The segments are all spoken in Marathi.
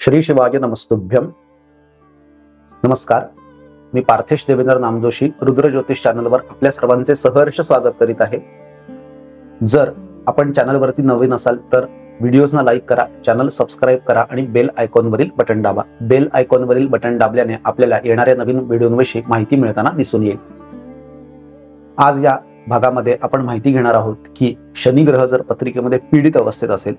श्री शिवाय नमस्तुभ्यम. नमस्कार, मी पार्थेश देवेंद्र नामजोशी रुद्र ज्योतिष चॅनलवर आपल्या सर्वांचे सहर्ष स्वागत करीत आहे. जर आपण चॅनलवरती नवीन असाल तर व्हिडिओजना लाईक करा, चॅनल सबस्क्राईब करा आणि बेल आयकॉनवरील बटन दाबा. बेल आयकॉनवरील बटन दाबल्याने आपल्याला येणाऱ्या नवीन व्हिडिओंविषयी माहिती मिळताना दिसून येईल. आज या भागामध्ये आपण माहिती घेणार आहोत की शनी ग्रह जर पत्रिकेमध्ये पीडित अवस्थेत असेल,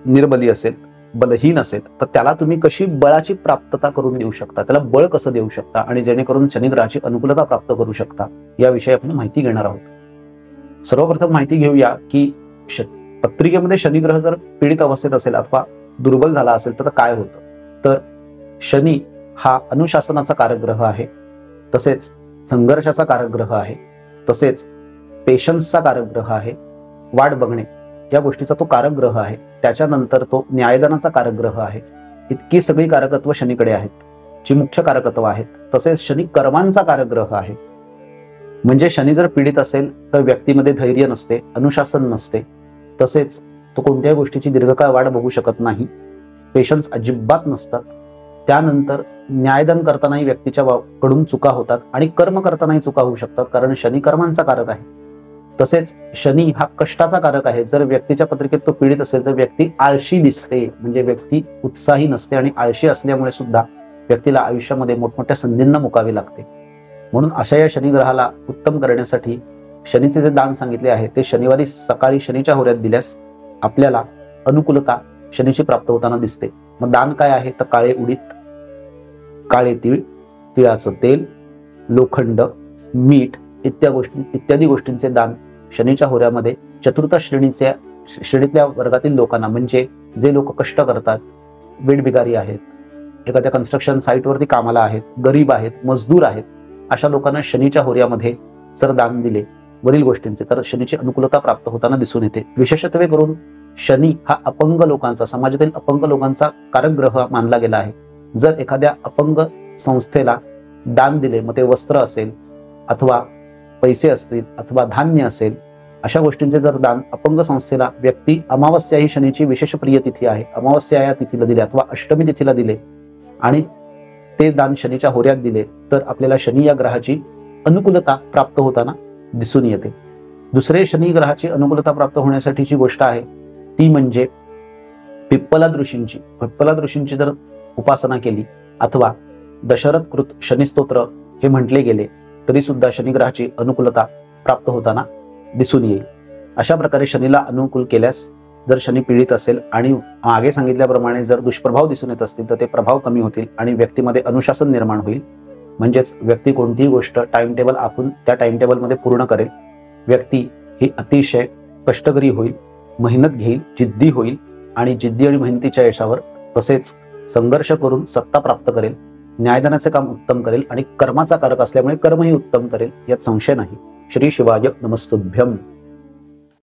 निर्बली असेल, बलहीन असेल तर त्याला तुम्ही कशी बळाची प्राप्तता करून देऊ शकता, त्याला बळ कसं देऊ शकता आणि जेणेकरून शनी ग्रहाची अनुकूलता प्राप्त करू शकता याविषयी आपण माहिती घेणार आहोत. सर्वप्रथम माहिती घेऊया की पत्रिकेमध्ये शनी ग्रह जर पीडित अवस्थेत असेल अथवा दुर्बल झाला असेल तर काय होतं. तर शनी हा अनुशासनाचा कारक ग्रह आहे, तसेच संघर्षाचा कारक ग्रह आहे, तसेच पेशन्सचा कारक ग्रह आहे, वाट बघणे या गोष्टीचा तो कारक ग्रह आहे. त्याच्यानंतर तो न्यायदानाचा कारक ग्रह आहे. इतकी सगळी कारकत्व शनीकडे आहेत, जी मुख्य कारकत्व आहेत. तसेच शनी कर्मांचा कारक ग्रह आहे. म्हणजे शनी जर पीडित असेल तर व्यक्तीमध्ये धैर्य नसते, अनुशासन नसते, तसेच तो कोणत्याही गोष्टीची दीर्घकाळ वाट बघू शकत नाही, पेशन्स अजिबात नसतात. त्यानंतर न्यायदान करतानाही व्यक्तीच्या कडून चुका होतात आणि कर्म करतानाही चुका होऊ शकतात, कारण शनी कर्मांचा कारक आहे. तसेच शनी हा कष्टाचा कारक आहे. जर व्यक्तीच्या पत्रिकेत तो पीडित असेल तर व्यक्ती आळशी दिसते, म्हणजे व्यक्ती उत्साही नसते आणि आळशी असल्यामुळे सुद्धा व्यक्तीला आयुष्यामध्ये मोठमोठ्या संधींना मुकावे लागते. म्हणून अशा या शनी ग्रहाला उत्तम करण्यासाठी शनीचे जे दान सांगितले आहे ते शनिवारी सकाळी शनीच्या होऱ्यात दिल्यास आपल्याला अनुकूलता शनीची प्राप्त होताना दिसते. मग दान काय आहे तर काळे उडीद, काळे तीळ, तिळाचं तेल, लोखंड, मीठ इत्यादी गोष्टींचे दान शनीच्या होऱ्यामध्ये चतुर्थ श्रेणीतल्या वर्गातील लोकांना, म्हणजे जे लोक कष्ट करतात, वेठबिगारी आहेत, एखाद्या कन्स्ट्रक्शन साईटवरती कामाला आहेत, गरीब आहेत, मजदूर आहेत, अशा लोकांना शनीच्या होऱ्यामध्ये जर दान दिले वरील गोष्टींचे तर शनीची अनुकूलता प्राप्त होताना दिसून येते. विशेषत्वे करून शनी हा अपंग लोकांचा, समाजातील अपंग लोकांचा कारक ग्रह मानला गेला आहे. जर एखाद्या अपंग संस्थेला दान दिले, मग ते वस्त्र असेल अथवा पैसे असतील अथवा धान्य असेल, अशा गोष्टींचे जर दान अपंग संस्थेला, व्यक्ती अमावस्या ही शनीची विशेष प्रिय तिथी आहे, अमावस्या या तिथीला दिले अथवा अष्टमी तिथीला दिले आणि ते दान शनीच्या होऱ्यात दिले तर आपल्याला शनी या ग्रहाची अनुकूलता प्राप्त होताना दिसून येते. दुसरे शनी ग्रहाची अनुकूलता प्राप्त होण्यासाठीची गोष्ट आहे ती म्हणजे पिप्पलाद ऋषींची जर उपासना केली अथवा दशरथ कृत शनी स्तोत्र हे म्हटले गेले तरी सुद्धा शनी ग्रहाची अनुकूलता प्राप्त होताना दिसून येईल. अशा प्रकारे शनीला अनुकूल केल्यास जर शनी पीडित असेल आणि मागे सांगितल्याप्रमाणे जर दुष्प्रभाव दिसून येत असतील तर ते प्रभाव कमी होतील आणि व्यक्तीमध्ये अनुशासन निर्माण होईल. म्हणजेच व्यक्ती कोणतीही गोष्ट टाइम टेबल आखून त्या टाइम टेबलमध्ये पूर्ण करेल. व्यक्ती ही अतिशय कष्टकरी होईल, मेहनत घेईल, जिद्दी होईल आणि जिद्दी आणि मेहनतीच्या यशावर तसेच संघर्ष करून सत्ता प्राप्त करेल. न्यायदानाचे काम उत्तम करेल आणि कर्माचा कारक असल्यामुळे कर्मही उत्तम करेल, यात संशय नाही. श्री शिवाय नमस्तुभ्यम.